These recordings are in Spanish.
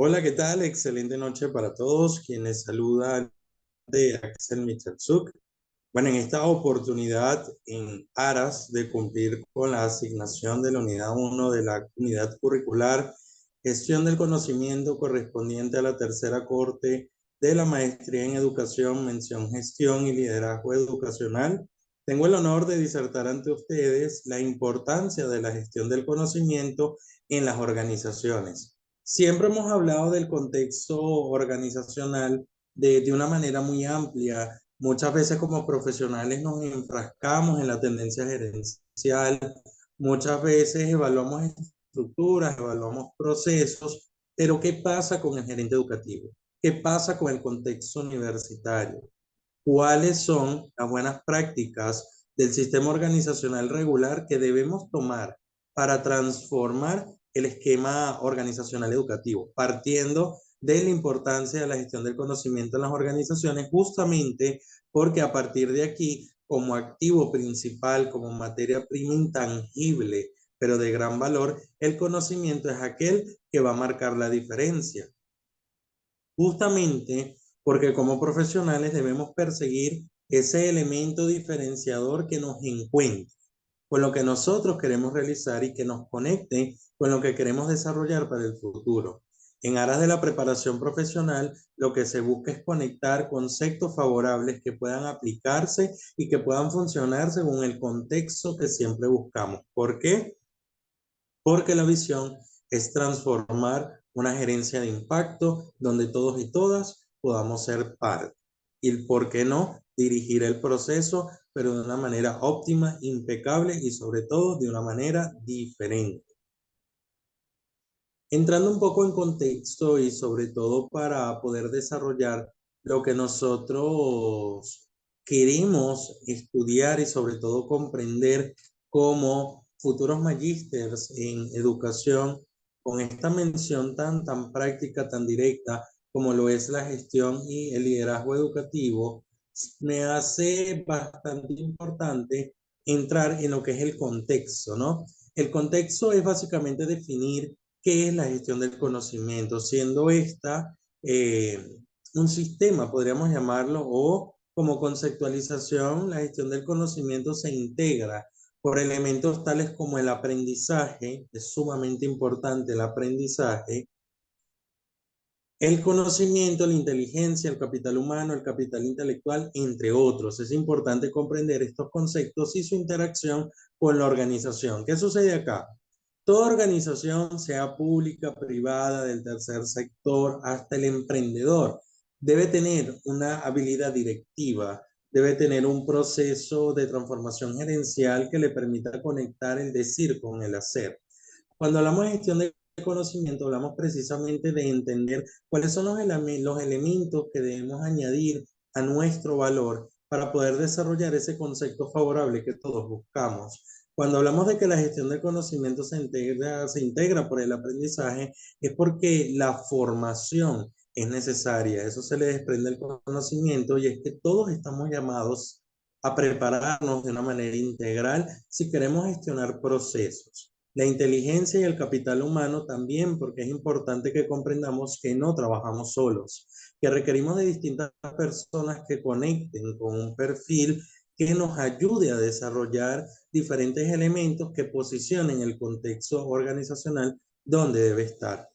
Hola, ¿qué tal? Excelente noche para todos quienes saludan de Axel Michalczuk. Bueno, en esta oportunidad, en aras de cumplir con la asignación de la unidad uno de la unidad curricular, gestión del conocimiento correspondiente a la tercera corte de la maestría en educación, mención gestión y liderazgo educacional, tengo el honor de disertar ante ustedes la importancia de la gestión del conocimiento en las organizaciones. Siempre hemos hablado del contexto organizacional de una manera muy amplia. Muchas veces como profesionales nos enfrascamos en la tendencia gerencial, muchas veces evaluamos estructuras, evaluamos procesos, pero ¿qué pasa con el gerente educativo? ¿Qué pasa con el contexto universitario? ¿Cuáles son las buenas prácticas del sistema organizacional regular que debemos tomar para transformar el esquema organizacional educativo, partiendo de la importancia de la gestión del conocimiento en las organizaciones, justamente porque a partir de aquí, como activo principal, como materia prima intangible, pero de gran valor, el conocimiento es aquel que va a marcar la diferencia? Justamente porque como profesionales debemos perseguir ese elemento diferenciador que nos encuentre con lo que nosotros queremos realizar y que nos conecte con lo que queremos desarrollar para el futuro. En aras de la preparación profesional, lo que se busca es conectar conceptos favorables que puedan aplicarse y que puedan funcionar según el contexto que siempre buscamos. ¿Por qué? Porque la visión es transformar una gerencia de impacto donde todos y todas podamos ser parte. Y por qué no dirigir el proceso, pero de una manera óptima, impecable y sobre todo de una manera diferente. Entrando un poco en contexto y sobre todo para poder desarrollar lo que nosotros queremos estudiar y sobre todo comprender como futuros magísteres en educación, con esta mención tan práctica, tan directa como lo es la gestión y el liderazgo educativo, me hace bastante importante entrar en lo que es el contexto, ¿no? El contexto es básicamente definir qué es la gestión del conocimiento, siendo esta un sistema, podríamos llamarlo, o como conceptualización, la gestión del conocimiento se integra por elementos tales como el aprendizaje, es sumamente importante el aprendizaje, el conocimiento, la inteligencia, el capital humano, el capital intelectual, entre otros. Es importante comprender estos conceptos y su interacción con la organización. ¿Qué sucede acá? Toda organización, sea pública, privada, del tercer sector, hasta el emprendedor, debe tener una habilidad directiva, debe tener un proceso de transformación gerencial que le permita conectar el decir con el hacer. Cuando hablamos de gestión de conocimiento, hablamos precisamente de entender cuáles son los elementos que debemos añadir a nuestro valor para poder desarrollar ese concepto favorable que todos buscamos. Cuando hablamos de que la gestión del conocimiento se integra por el aprendizaje, es porque la formación es necesaria. Eso se le desprende el conocimiento y es que todos estamos llamados a prepararnos de una manera integral si queremos gestionar procesos. La inteligencia y el capital humano también, porque es importante que comprendamos que no trabajamos solos, que requerimos de distintas personas que conecten con un perfil que nos ayude a desarrollar diferentes elementos que posicionen el contexto organizacional donde debe estar.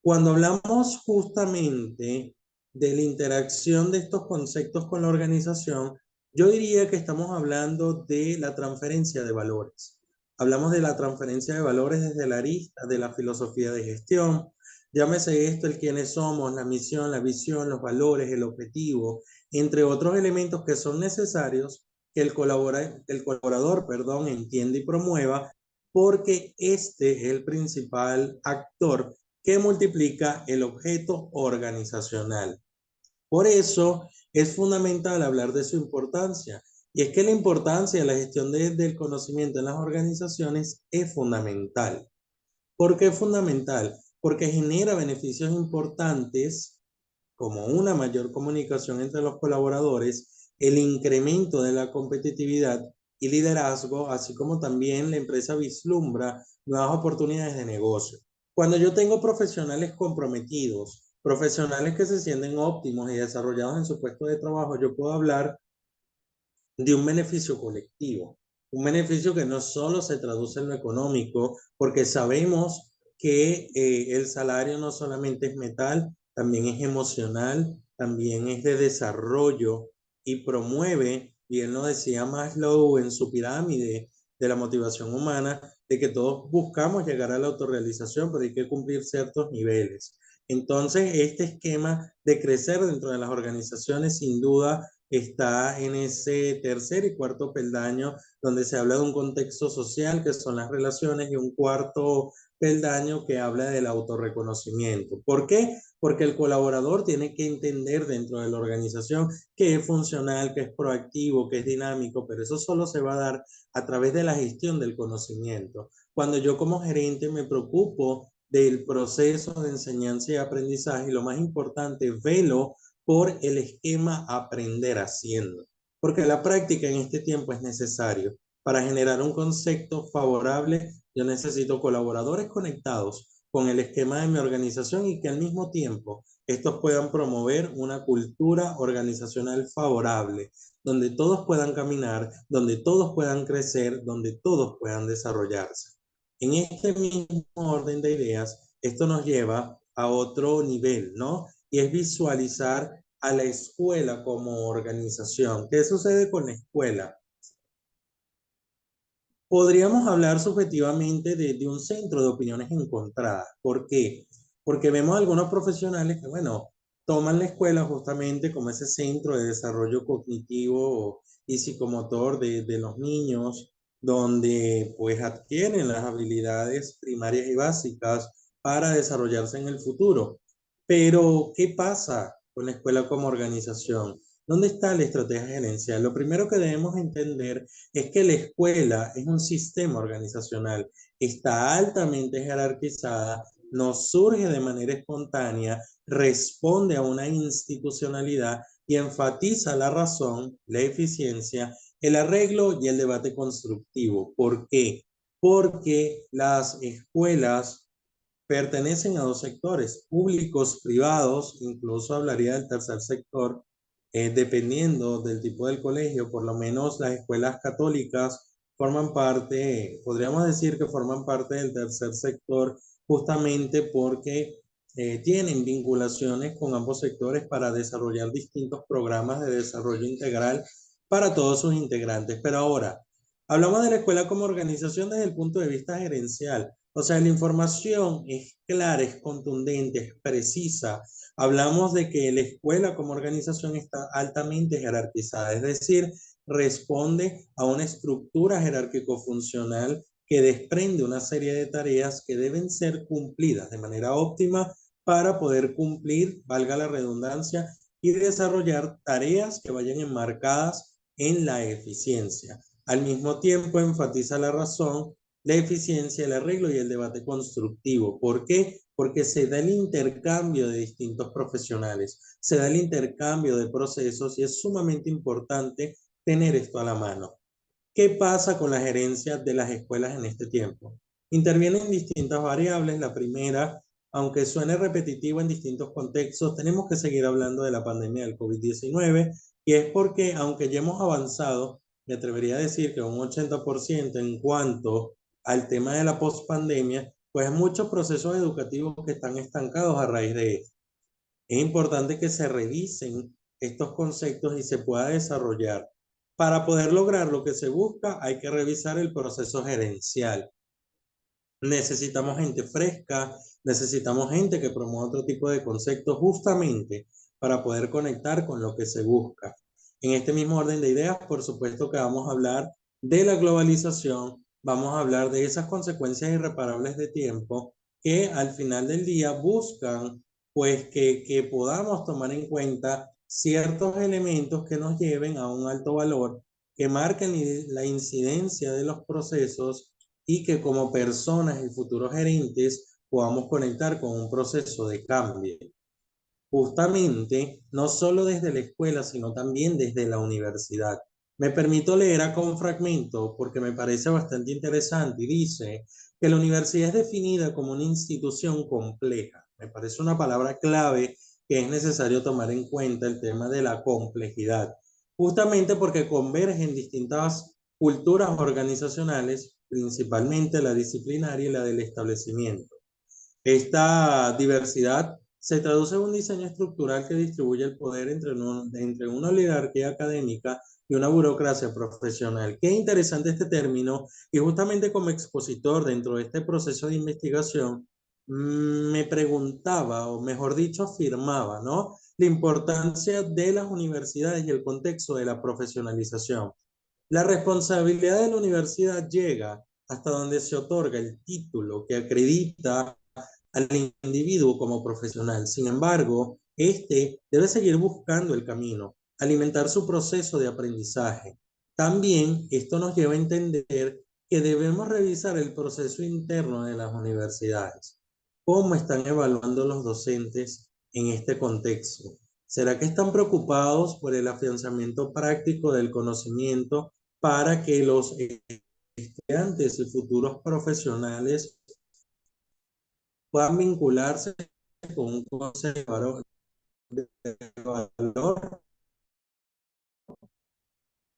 Cuando hablamos justamente de la interacción de estos conceptos con la organización, yo diría que estamos hablando de la transferencia de valores. Hablamos de la transferencia de valores desde la arista de la filosofía de gestión. Llámese esto el quiénes somos, la misión, la visión, los valores, el objetivo, entre otros elementos que son necesarios que el colaborador, perdón, entienda y promueva, porque este es el principal actor que multiplica el objeto organizacional. Por eso es fundamental hablar de su importancia. Y es que la importancia de la gestión del conocimiento en las organizaciones es fundamental. ¿Por qué es fundamental? Porque genera beneficios importantes como una mayor comunicación entre los colaboradores, el incremento de la competitividad y liderazgo, así como también la empresa vislumbra nuevas oportunidades de negocio. Cuando yo tengo profesionales comprometidos, profesionales que se sienten óptimos y desarrollados en su puesto de trabajo, yo puedo hablar de un beneficio colectivo, un beneficio que no solo se traduce en lo económico, porque sabemos que el salario no solamente es metal, también es emocional, también es de desarrollo y promueve, y él lo decía Maslow en su pirámide de la motivación humana, de que todos buscamos llegar a la autorrealización, pero hay que cumplir ciertos niveles. Entonces, este esquema de crecer dentro de las organizaciones, sin duda, está en ese tercer y cuarto peldaño donde se habla de un contexto social que son las relaciones y un cuarto peldaño que habla del autorreconocimiento. ¿Por qué? Porque el colaborador tiene que entender dentro de la organización que es funcional, que es proactivo, que es dinámico, pero eso solo se va a dar a través de la gestión del conocimiento. Cuando yo como gerente me preocupo del proceso de enseñanza y aprendizaje, y lo más importante, velo por el esquema aprender haciendo, porque la práctica en este tiempo es necesario. Para generar un concepto favorable, yo necesito colaboradores conectados con el esquema de mi organización y que al mismo tiempo estos puedan promover una cultura organizacional favorable, donde todos puedan caminar, donde todos puedan crecer, donde todos puedan desarrollarse. En este mismo orden de ideas, esto nos lleva a otro nivel, ¿no? Y es visualizar a la escuela como organización. ¿Qué sucede con la escuela? Podríamos hablar subjetivamente de un centro de opiniones encontradas. ¿Por qué? Porque vemos algunos profesionales que, bueno, toman la escuela justamente como ese centro de desarrollo cognitivo y psicomotor de los niños, donde pues adquieren las habilidades primarias y básicas para desarrollarse en el futuro. Pero, ¿qué pasa con la escuela como organización? ¿Dónde está la estrategia gerencial? Lo primero que debemos entender es que la escuela es un sistema organizacional, está altamente jerarquizada, no surge de manera espontánea, responde a una institucionalidad y enfatiza la razón, la eficiencia, el arreglo y el debate constructivo. ¿Por qué? Porque las escuelas pertenecen a dos sectores, públicos, privados, incluso hablaría del tercer sector, dependiendo del tipo del colegio, por lo menos las escuelas católicas forman parte, podríamos decir que forman parte del tercer sector justamente porque tienen vinculaciones con ambos sectores para desarrollar distintos programas de desarrollo integral para todos sus integrantes. Pero ahora, hablamos de la escuela como organización desde el punto de vista gerencial. O sea, la información es clara, es contundente, es precisa. Hablamos de que la escuela como organización está altamente jerarquizada, es decir, responde a una estructura jerárquico-funcional que desprende una serie de tareas que deben ser cumplidas de manera óptima para poder cumplir, valga la redundancia, y desarrollar tareas que vayan enmarcadas en la eficiencia. Al mismo tiempo, enfatiza la razón, la eficiencia, el arreglo y el debate constructivo. ¿Por qué? Porque se da el intercambio de distintos profesionales, se da el intercambio de procesos y es sumamente importante tener esto a la mano. ¿Qué pasa con la gerencia de las escuelas en este tiempo? Intervienen distintas variables. La primera, aunque suene repetitivo en distintos contextos, tenemos que seguir hablando de la pandemia del COVID-19 y es porque, aunque ya hemos avanzado, me atrevería a decir que un 80% en cuanto al tema de la pospandemia, pues hay muchos procesos educativos que están estancados a raíz de esto. Es importante que se revisen estos conceptos y se pueda desarrollar. Para poder lograr lo que se busca, hay que revisar el proceso gerencial. Necesitamos gente fresca, necesitamos gente que promueva otro tipo de conceptos justamente para poder conectar con lo que se busca. En este mismo orden de ideas, por supuesto que vamos a hablar de la globalización, vamos a hablar de esas consecuencias irreparables de tiempo que al final del día buscan pues que podamos tomar en cuenta ciertos elementos que nos lleven a un alto valor, que marquen la incidencia de los procesos y que como personas y futuros gerentes podamos conectar con un proceso de cambio. Justamente, no solo desde la escuela, sino también desde la universidad. Me permito leer acá un fragmento porque me parece bastante interesante y dice que la universidad es definida como una institución compleja. Me parece una palabra clave que es necesario tomar en cuenta el tema de la complejidad, justamente porque convergen distintas culturas organizacionales, principalmente la disciplinaria y la del establecimiento. Esta diversidad se traduce en un diseño estructural que distribuye el poder entre una oligarquía académica y una burocracia profesional. Qué interesante este término, y justamente como expositor dentro de este proceso de investigación, me preguntaba, o mejor dicho, afirmaba, ¿no? La importancia de las universidades y el contexto de la profesionalización. La responsabilidad de la universidad llega hasta donde se otorga el título que acredita al individuo como profesional. Sin embargo, este debe seguir buscando el camino, alimentar su proceso de aprendizaje. También esto nos lleva a entender que debemos revisar el proceso interno de las universidades. ¿Cómo están evaluando los docentes en este contexto? ¿Será que están preocupados por el afianzamiento práctico del conocimiento para que los estudiantes y futuros profesionales puedan vincularse con un conservador de valor?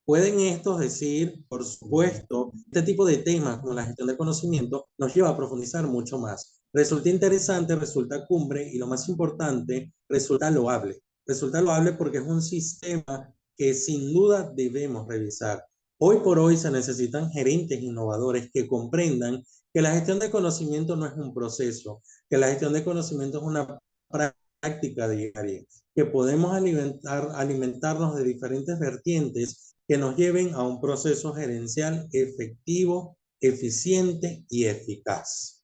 Pueden estos decir, por supuesto, este tipo de temas como la gestión del conocimiento nos lleva a profundizar mucho más. Resulta interesante, resulta cumbre y lo más importante, resulta loable. Resulta loable porque es un sistema que sin duda debemos revisar. Hoy por hoy se necesitan gerentes innovadores que comprendan que la gestión de conocimiento no es un proceso, que la gestión de conocimiento es una práctica diaria, que podemos alimentarnos de diferentes vertientes que nos lleven a un proceso gerencial efectivo, eficiente y eficaz.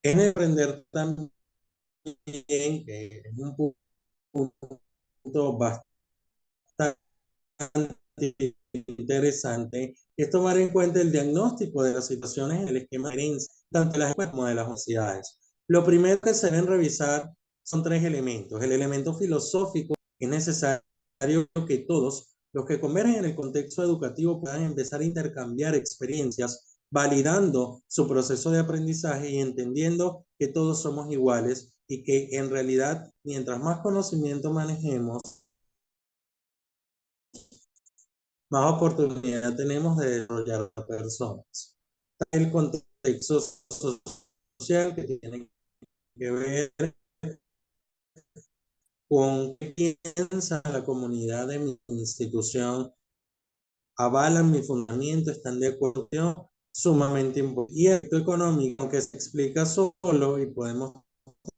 Es de aprender también, que es un punto bastante interesante, es tomar en cuenta el diagnóstico de las situaciones en el esquema de gerencia, tanto de las escuelas como de las universidades. Lo primero que se deben revisar son tres elementos. El elemento filosófico: es necesario que todos los que convergen en el contexto educativo puedan empezar a intercambiar experiencias, validando su proceso de aprendizaje y entendiendo que todos somos iguales y que en realidad, mientras más conocimiento manejemos, más oportunidad tenemos de desarrollar personas. El contexto social, que tiene que ver con qué piensa la comunidad de mi institución, avalan mi fundamento, están de acuerdo, sumamente importante. Y el económico, que se explica solo y podemos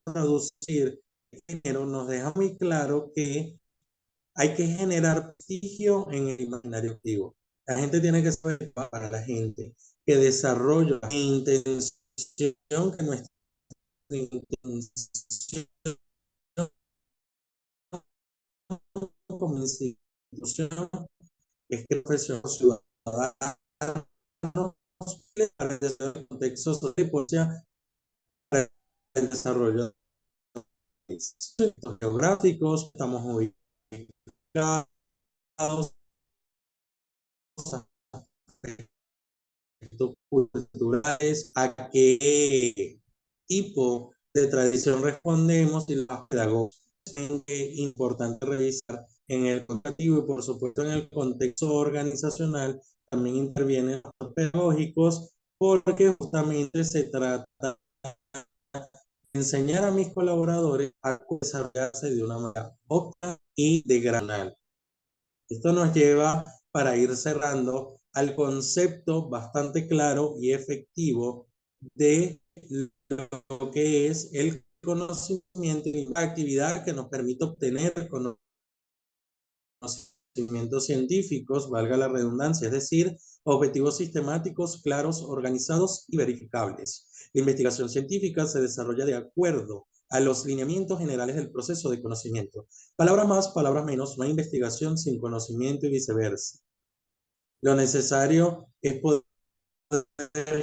traducir el dinero, nos deja muy claro que hay que generar prestigio en el imaginario activo. La gente tiene que saber, para la gente, que desarrollo e intención, que nuestra intención como institución es que profesionales ciudadanos para el contexto social, para el desarrollo geográficos, estamos ubicados, culturales, a qué tipo de tradición respondemos y las pedagogías. Es importante revisar en el educativo y por supuesto en el contexto organizacional también intervienen los pedagógicos, porque justamente se trata de enseñar a mis colaboradores a desarrollarse de una manera óptima y de granal. Esto nos lleva, para ir cerrando, al concepto bastante claro y efectivo de lo que es el conocimiento y la actividad que nos permite obtener conocimientos científicos, valga la redundancia, es decir, objetivos sistemáticos, claros, organizados y verificables. La investigación científica se desarrolla de acuerdo a los lineamientos generales del proceso de conocimiento. Palabras más, palabras menos, no hay investigación sin conocimiento y viceversa. Lo necesario es poder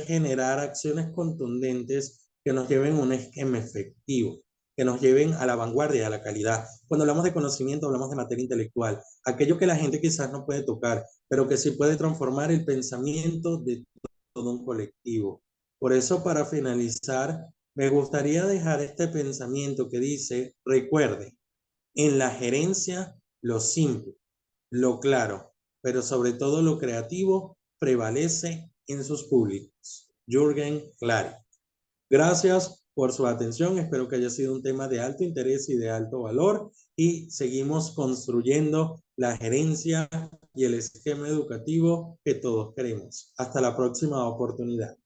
generar acciones contundentes que nos lleven a un esquema efectivo. que nos lleven a la vanguardia, a la calidad. Cuando hablamos de conocimiento, hablamos de materia intelectual, aquello que la gente quizás no puede tocar, pero que sí puede transformar el pensamiento de todo un colectivo. Por eso, para finalizar, me gustaría dejar este pensamiento que dice, recuerde, en la gerencia, lo simple, lo claro, pero sobre todo lo creativo, prevalece en sus públicos. Jürgen Clary. Gracias por su atención. Espero que haya sido un tema de alto interés y de alto valor y seguimos construyendo la gerencia y el esquema educativo que todos queremos. Hasta la próxima oportunidad.